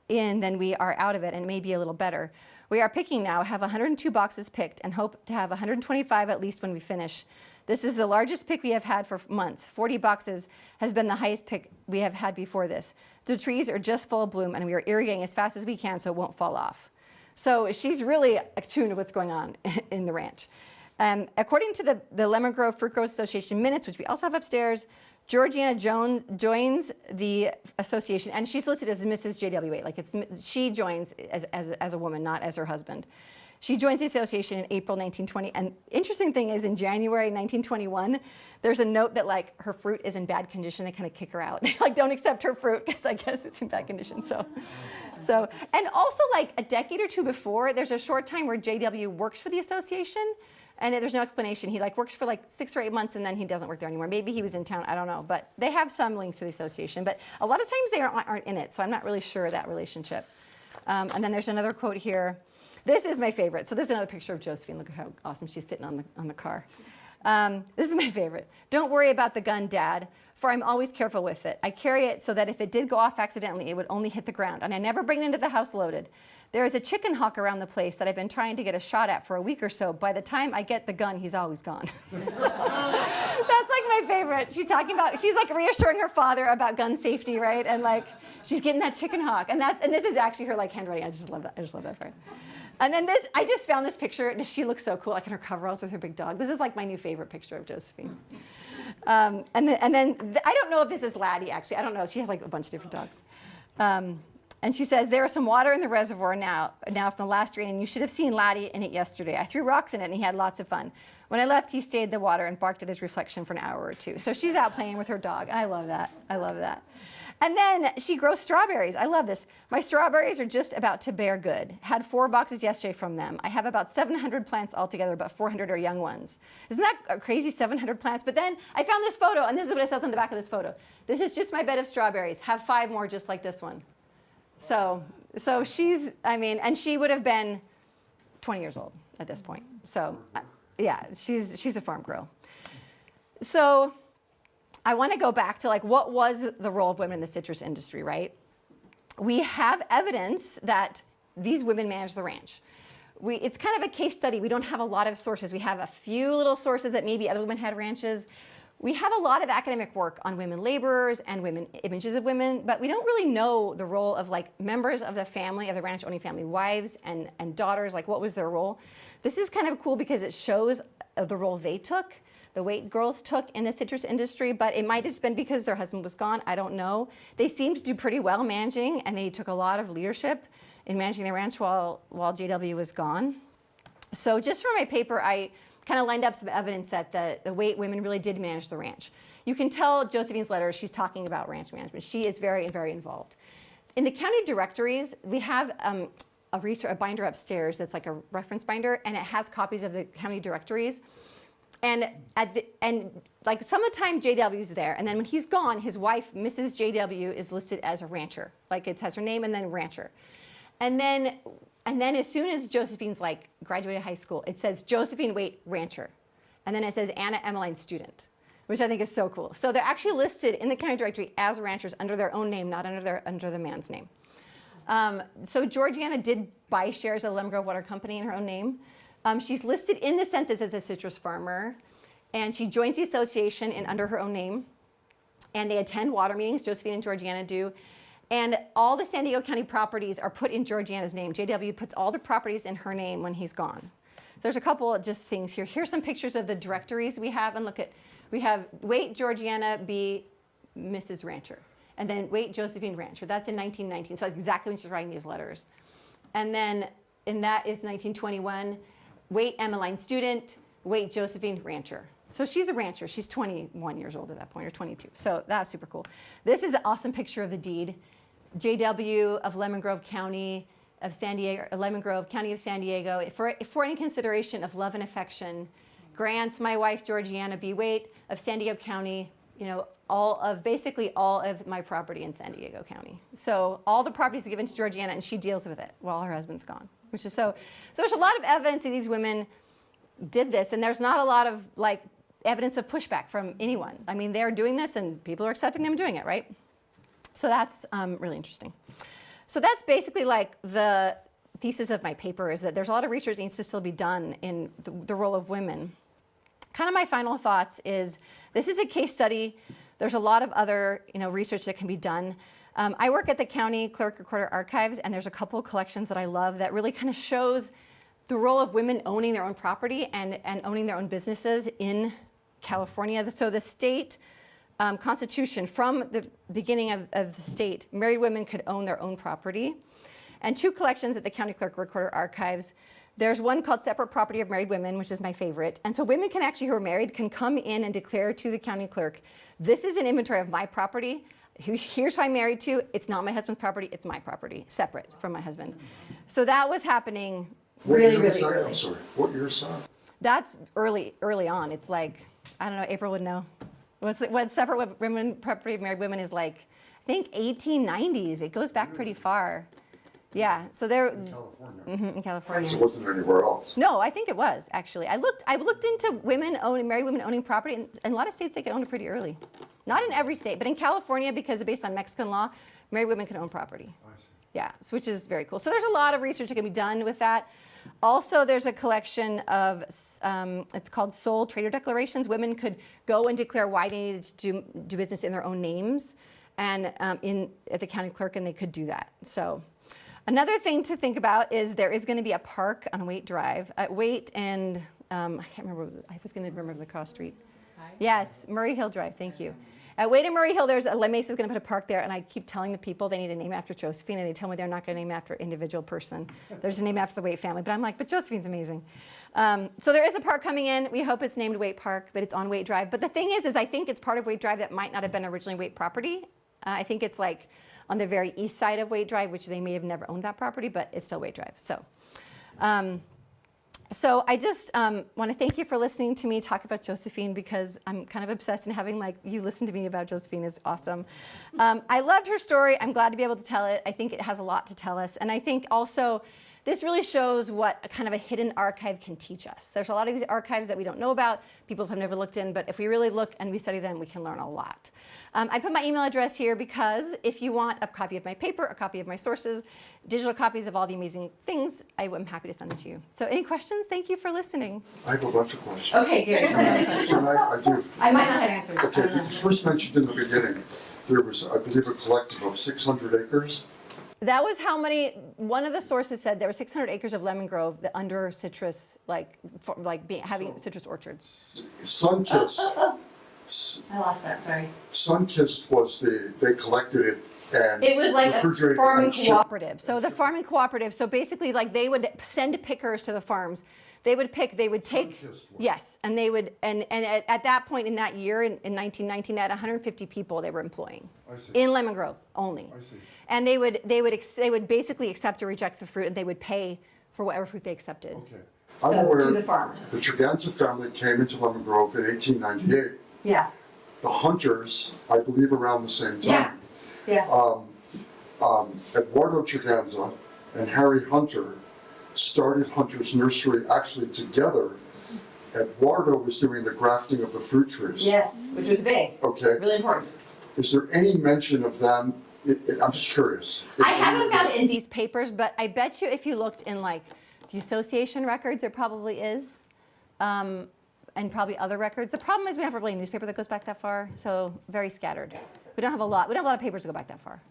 we are out of it, and maybe a little better. We are picking now, have 102 boxes picked, and hope to have 125 at least when we finish. This is the largest pick we have had for months. 40 boxes has been the highest pick we have had before this. The trees are just full of bloom, and we are irrigating as fast as we can so it won't fall off. So she's really attuned to what's going on in the ranch. According to the Lemon Grove Fruit Growers Association minutes, which we also have upstairs, Georgiana Jones joins the association, and she's listed as Mrs. J.W. Waite. Like she joins as a woman, not as her husband. She joins the association in April 1920. And interesting thing is, in January 1921, there's a note that like her fruit is in bad condition. They kind of kick her out. Like, don't accept her fruit because I guess it's in bad condition. So, and also like a decade or two before, there's a short time where J.W. works for the association. And there's no explanation. He like works for like 6 or 8 months and then he doesn't work there anymore. Maybe he was in town, I don't know. But they have some link to the association. But a lot of times they aren't in it, so I'm not really sure of that relationship. And then there's another quote here. This is my favorite. So this is another picture of Josephine. Look at how awesome she's sitting on the car. This is my favorite. "Don't worry about the gun, Dad, for I'm always careful with it. I carry it so that if it did go off accidentally, it would only hit the ground. And I never bring it into the house loaded. There is a chicken hawk around the place that I've been trying to get a shot at for a week or so. By the time I get the gun, he's always gone." That's like my favorite. She's like reassuring her father about gun safety, right? And like she's getting that chicken hawk. And this is actually her like handwriting. I just love that part. And then I just found this picture. She looks so cool, like in her coveralls with her big dog. This is like my new favorite picture of Josephine. And then I don't know if this is Laddie, actually. I don't know. She has like a bunch of different dogs. And she says, "There is some water in the reservoir now from the last rain, and you should have seen Laddie in it yesterday. I threw rocks in it, and he had lots of fun. When I left, he stayed in the water and barked at his reflection for an hour or two." So she's out playing with her dog. I love that. And then she grows strawberries. I love this. "My strawberries are just about to bear good. Had 4 boxes yesterday from them. I have about 700 plants altogether, but 400 are young ones." Isn't that crazy, 700 plants? But then I found this photo, and this is what it says on the back of this photo. "This is just my bed of strawberries. Have 5 more just like this one." So she's, I mean, and she would have been 20 years old at this point. So yeah, she's a farm girl. So I want to go back to like what was the role of women in the citrus industry, right? We have evidence that these women managed the ranch. It's kind of a case study. We don't have a lot of sources. We have a few little sources that maybe other women had ranches. we have a lot of academic work on women laborers and women images of women, but we don't really know the role of like members of the family, of the ranch owning family, wives and daughters, like what was their role. This is kind of cool because it shows the role they took, the Waite girls took in the citrus industry, but it might have just been because their husband was gone, I don't know. They seemed to do pretty well managing, and they took a lot of leadership in managing the ranch while JW was gone. So just for my paper, I kind of lined up some evidence that the Waite women really did manage the ranch. You can tell Josephine's letter, she's talking about ranch management. She is very, very involved. In the county directories, we have a binder upstairs that's like a reference binder, and it has copies of the county directories. And like some of the time JW's there, and then when he's gone, his wife, Mrs. JW, is listed as a rancher. Like it has her name and then rancher. And then as soon as Josephine's like graduated high school, it says Josephine Waite, rancher. And then it says Anna Emmeline, student, which I think is so cool. So they're actually listed in the county directory as ranchers under their own name, not under the man's name. So Georgiana did buy shares of Lemon Grove Water Company in her own name. She's listed in the census as a citrus farmer, and she joins the association under her own name. And they attend water meetings, Josephine and Georgiana do. And all the San Diego County properties are put in Georgiana's name. JW puts all the properties in her name when he's gone. So there's a couple of just things here. Here's some pictures of the directories we have. And look at, we have Waite Georgiana be Mrs. Rancher. And then Waite Josephine Rancher. That's in 1919. So that's exactly when she's writing these letters. And then, and that is 1921. Waite Emmeline, student. Waite Josephine, rancher. So she's a rancher. She's 21 years old at that point, or 22. So that's super cool. This is an awesome picture of the deed. JW of Lemon Grove County of San Diego, Lemon Grove County of San Diego, for any consideration of love and affection, grants my wife Georgiana B. Waite of San Diego County, you know, basically all of my property in San Diego County. So all the property is given to Georgiana, and she deals with it while her husband's gone, which is so there's a lot of evidence that these women did this, and there's not a lot of like evidence of pushback from anyone. I mean, they're doing this and people are accepting them doing it, right? So that's really interesting. So that's basically like the thesis of my paper, is that there's a lot of research that needs to still be done in the role of women. Kind of my final thoughts is this is a case study. There's a lot of other research that can be done. I work at the County Clerk Recorder Archives, and there's a couple of collections that I love that really kind of shows the role of women owning their own property and owning their own businesses in California. So the state constitution, from the beginning of the state, married women could own their own property. And two collections at the County Clerk Recorder Archives. There's one called Separate Property of Married Women, which is my favorite. And so women can actually, who are married, can come in and declare to the county clerk, this is an inventory of my property. Here's who I'm married to. It's not my husband's property, it's my property, separate from my husband. So that was happening really early. I'm sorry, what year is that? That's early on. It's like, I don't know, April would know. What Separate Property of Married Women is like, I think 1890s. It goes back pretty far. Yeah, so they're In California. in California. So it wasn't anywhere else. No, I think it was actually. I looked into married women owning property, and in a lot of states they could own it pretty early. Not in every state, but in California, because it's based on Mexican law, married women can own property. I see. Yeah, which is very cool. So there's a lot of research that can be done with that. Also, there's a collection of, it's called sole trader declarations. Women could go and declare why they needed to do business in their own names, and at the county clerk, and they could do that. So. Another thing to think about is there is going to be a park on Waite Drive at Waite and I can't remember. I was going to remember the cross street. Yes, Murray Hill Drive. Thank you. At Waite and Murray Hill, there's La Mesa's going to put a park there, and I keep telling the people they need a name after Josephine, and they tell me they're not going to name after an individual person. There's a name after the Waite family, but I'm like, but Josephine's amazing. So there is a park coming in. We hope it's named Waite Park, but it's on Waite Drive. But the thing is I think it's part of Waite Drive that might not have been originally Waite property. I think it's like on the very east side of Waite Drive, which they may have never owned that property, but it's still Waite Drive. So I just want to thank you for listening to me talk about Josephine, because I'm kind of obsessed, and having you listen to me about Josephine is awesome. I loved her story. I'm glad to be able to tell it. I think it has a lot to tell us. And I think also this really shows what a kind of a hidden archive can teach us. There's a lot of these archives that we don't know about, people have never looked in, but if we really look and we study them, we can learn a lot. I put my email address here because if you want a copy of my paper, a copy of my sources, digital copies of all the amazing things, I am happy to send them to you. So any questions? Thank you for listening. I have a bunch of questions. Okay, good. I do. I might not have answers. Okay, you first mentioned in the beginning, there was, I believe, a collective of 600 acres. That was how many, one of the sources said there were 600 acres of lemon grove that under citrus, having citrus orchards. Sunkist, I lost that, sorry. Sunkist was they collected it and It was like a refrigerated farming and shipped. cooperative. So the farming cooperative, so basically like they would send pickers to the farms. They would pick, they would take, Sunkist was. yes, and they would, and at that point in that year, in 1919, they had 150 people they were employing. I see. In Lemon Grove only. I see. And they would basically accept or reject the fruit, and they would pay for whatever fruit they accepted. Okay. So, I'm aware to the farmer. the Treganza family came into Lemon Grove in 1898. Yeah, The Hunters, I believe, around the same time. yeah. Eduardo Treganza and Harry Hunter started Hunter's Nursery actually together. Eduardo was doing the grafting of the fruit trees. Yes, which was big, Okay. really important. Is there any mention of them? I'm just curious. I haven't found it in these papers, but I bet you if you looked in like the association records, there probably is, and probably other records. The problem is we don't have really a newspaper that goes back that far, so very scattered. We don't have a lot of papers that go back that far.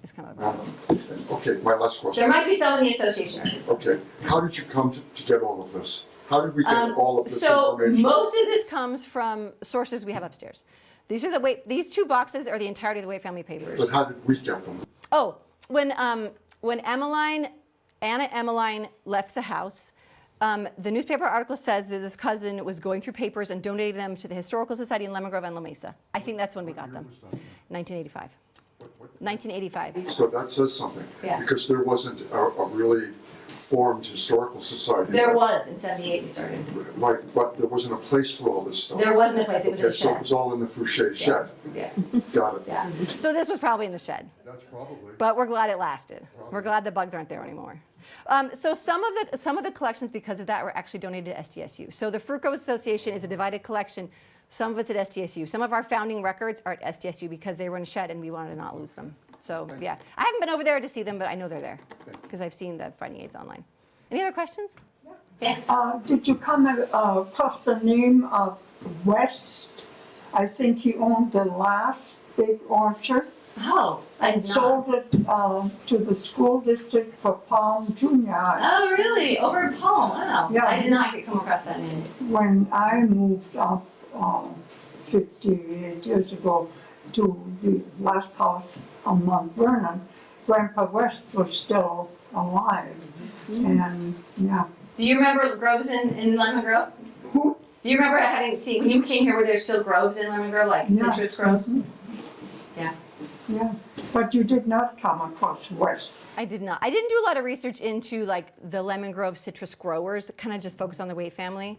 It's kind of the problem. Okay, my last question. There might be some in the association records. Okay, how did you come to get all of this? How did we get all of this So information? most of this comes from sources we have upstairs. These are the Waite, these 2 boxes are the entirety of the Waite family papers. But how did we get them? Oh, when Anna Emmeline left the house, the newspaper article says that this cousin was going through papers and donating them to the Historical Society in Lemon Grove and La Mesa. I think that's when we got them. 1985. 1985. So that says something. Yeah. Because there wasn't a really formed historical society. There was in '78 we started. Right, but there wasn't a place for all this stuff. There wasn't a place. It was in Okay, a so it shed. was all in the Fouché shed. Yeah. Got it. Yeah. So this was probably in the shed. That's probably. But we're glad it lasted. We're glad the bugs aren't there anymore. So some of the collections, because of that, were actually donated to SDSU. So the Fruit Growers Association is a divided collection. Some of it's at SDSU. Some of our founding records are at SDSU because they were in a shed and we wanted to not lose them. So yeah, I haven't been over there to see them, but I know they're there because I've seen the finding aids online. Any other questions? Did you come across the name of West? I think he owned the last big orchard. Oh, I did not. Sold it to the school district for Palm Junior High. Oh, really? Over in Palm? Wow. Yeah. I did not come across that name. When I moved up 58 years ago to the last house on Mount Vernon, Grandpa West was still alive. And yeah. Do you remember groves in Lemon Grove? Who? Do you remember when you came here, were there still groves in Lemon Grove, like Yeah. citrus groves? Yeah. Yeah. But you did not come across West. I did not. I didn't do a lot of research into like the Lemon Grove citrus growers, kind of just focused on the Waite family.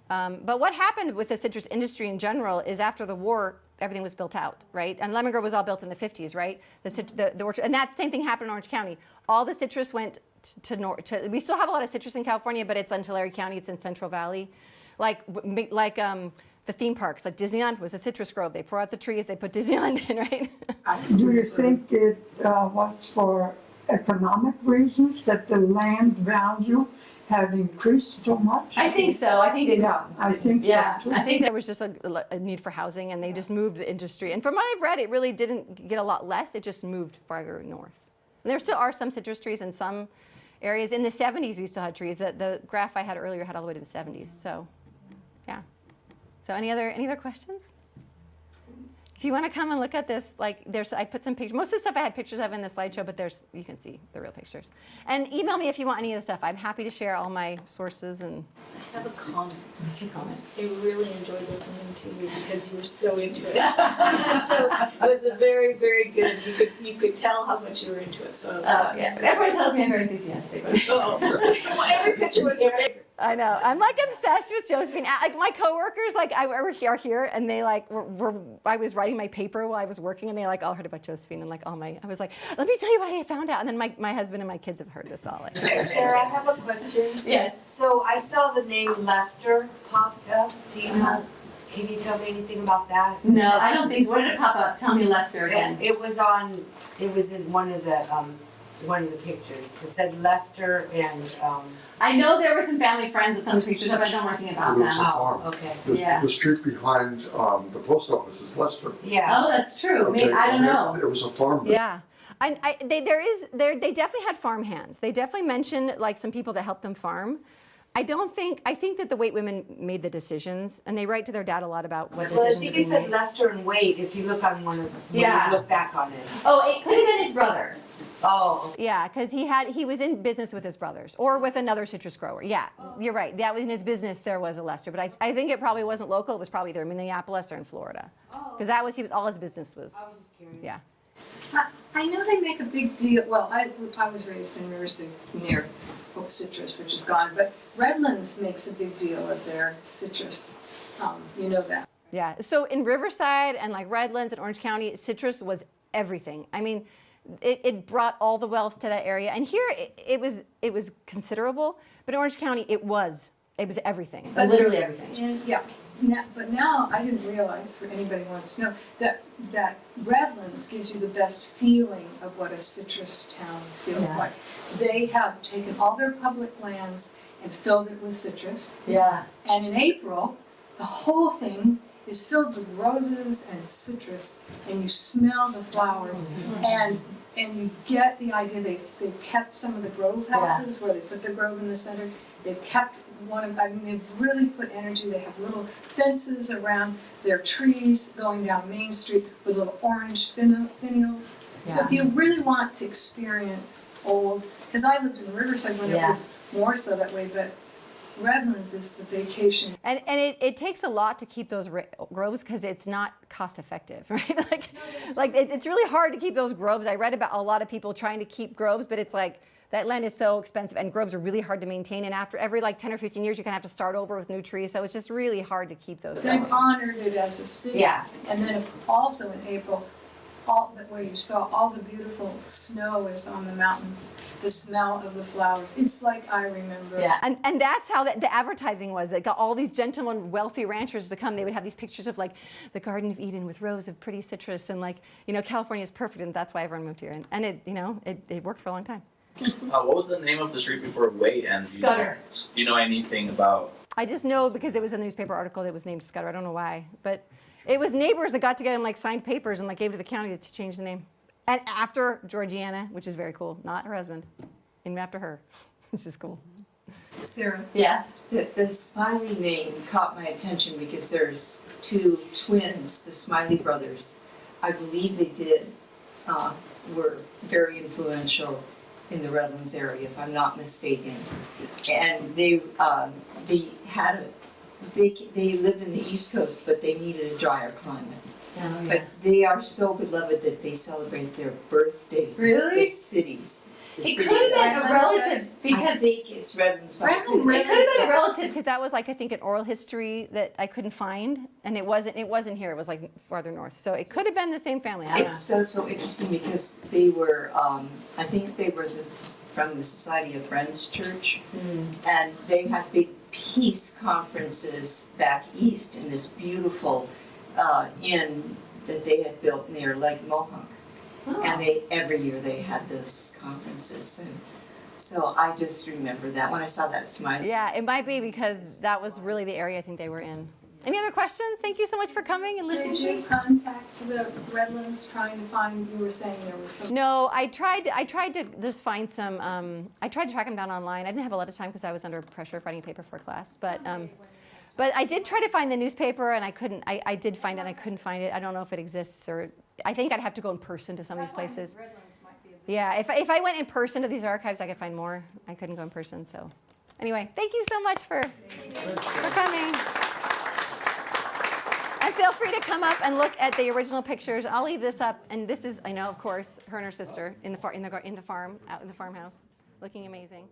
But what happened with the citrus industry in general is after the war, everything was built out, right? And Lemon Grove was all built in the 50s, right? The orchard, and that same thing happened in Orange County. All the citrus went to we still have a lot of citrus in California, but it's in Tulare County, it's in Central Valley. Like the theme parks, like Disneyland was a citrus grove. They pour out the trees, they put Disneyland in, right? Do you think it was for economic reasons that the land value had increased so much? I think so. I think it's, Yeah, I think yeah, so too. I think there was just a need for housing, and they just moved the industry. And from what I've read, it really didn't get a lot less. It just moved farther north. And there still are some citrus trees in some areas. In the 70s, we still had trees. The graph I had earlier had all the way to the 70s. So, yeah. So any other questions? If you want to come and look at this, like I put some pictures. Most of the stuff I had pictures of in the slideshow, but you can see the real pictures. And email me if you want any of the stuff. I'm happy to share all my sources and. I have a comment. What's your comment? I really enjoyed listening to you because you were so into it. So it was a very, very good. You could tell how much you were into it. So. Oh yeah, everyone tells me I'm very enthusiastic. Oh, well, every picture was your favorite. I know. I'm like obsessed with Josephine. Like my coworkers, like are here, and they like were. I was writing my paper while I was working, and they like all heard about Josephine, and like I was like, let me tell you what I found out, and then my husband and my kids have heard this all. Like, Sarah, I have a question. Yes. So I saw the name Lester popped up. Do you know? Can you tell me anything about that? no, I don't think. Where did it pop up? Tell me Lester again. It was on. It was in one of the pictures. It said Lester and. I know there were some family friends that some pictures of, but I don't know anything about It was a them. farm. Okay. Yeah. The street behind the post office is Lester. Yeah. Oh, that's true. Okay, Maybe, I don't and know. It was a farm. Yeah. They definitely had farm hands. They definitely mentioned like some people that helped them farm. I think that the Waite women made the decisions, and they write to their dad a lot about what Well, I decisions think they it said made. Lester and Waite. If you look on one of, when Yeah. you look back on it. Oh, it could have been his brother. Oh. Yeah, because he was in business with his brothers or with another citrus grower. Yeah, you're right. That was in his business. There was a Lester, but I think it probably wasn't local. It was probably either in Minneapolis or in Florida, because he was all his business was. I was just curious. Yeah. I know they make a big deal, well, I was raised in Riverside near Oak Citrus, which is gone, but Redlands makes a big deal of their citrus, you know that. Yeah. So in Riverside and like Redlands and Orange County, citrus was everything. I mean, it brought all the wealth to that area. And here it was considerable, but in Orange County it was everything. But- Literally everything. And, yeah, but now I didn't realize, for anybody who wants to know, that Redlands gives you the best feeling of what a citrus town feels Yeah. like. They have taken all their public lands and filled it with citrus. Yeah. And in April, the whole thing is filled with roses and citrus, and you smell the flowers, and you get the idea they've kept some of the grove houses where they put the grove in the center. They've kept they've really put energy. They have little fences around their trees going down Main Street with little orange finials. So if you really want to experience old, because I lived in Riverside when it was more so that way, but Redlands is the vacation. And it takes a lot to keep those groves because it's not cost effective, right? It's really hard to keep those groves. I read about a lot of people trying to keep groves, but it's like that land is so expensive, and groves are really hard to maintain. And after every like 10 or 15 years, you're gonna have to start over with new trees. So it's just really hard to keep those So going. they've honored it as a city. Yeah. And then also in April, where you saw all the beautiful snow is on the mountains, the smell of the flowers. It's like I remember. Yeah, and that's how the advertising was. They got all these gentlemen, wealthy ranchers to come. They would have these pictures of like the Garden of Eden with rows of pretty citrus, and like, California is perfect, and that's why everyone moved here. And it worked for a long time. What was the name of the street before Waite? And Scudder. Do you know anything about? I just know because it was a newspaper article that was named Scudder. I don't know why, but it was neighbors that got together and like signed papers and like gave it to the county to change the name. And after Georgiana, which is very cool, not her husband, and after her, which is cool. Sarah, Yeah. the Smiley name caught my attention because there's two twins, the Smiley brothers. I believe they were very influential in the Redlands area, if I'm not mistaken. And they lived in the East Coast, but they needed a drier climate. But they are so beloved that they celebrate their birthdays. Really? The cities. It could have been a relative I because think it's Redlands. but I Redlands- couldn't- it could have been a relative because that was like I think an oral history that I couldn't find, and it wasn't here. It was like farther north, so it could have been the same family. I don't It's so interesting because they were, I think they were from the Society of Friends Church, and they had big peace conferences back east in this beautiful inn that they had built near Lake Mohawk. And every year they had those conferences, and so I just remember that when I saw that smiley. Yeah, it might be because that was really the area I think they were in. Any other questions? Thank you so much for coming and listening. Did you contact the Redlands trying to find, you were saying there was some. No, I tried to just find some. I tried to track them down online. I didn't have a lot of time because I was under pressure writing a paper for a class. But I did try to find the newspaper, and I couldn't. I did find it, and I couldn't find it. I don't know if it exists, or I think I'd have to go in person to some of these places. Redlands might be a bit. Yeah, if I went in person to these archives, I could find more. I couldn't go in person, so. Anyway, thank you so much for coming. And feel free to come up and look at the original pictures. I'll leave this up, and this is, I know, of course, her and her sister in the farmhouse, looking amazing.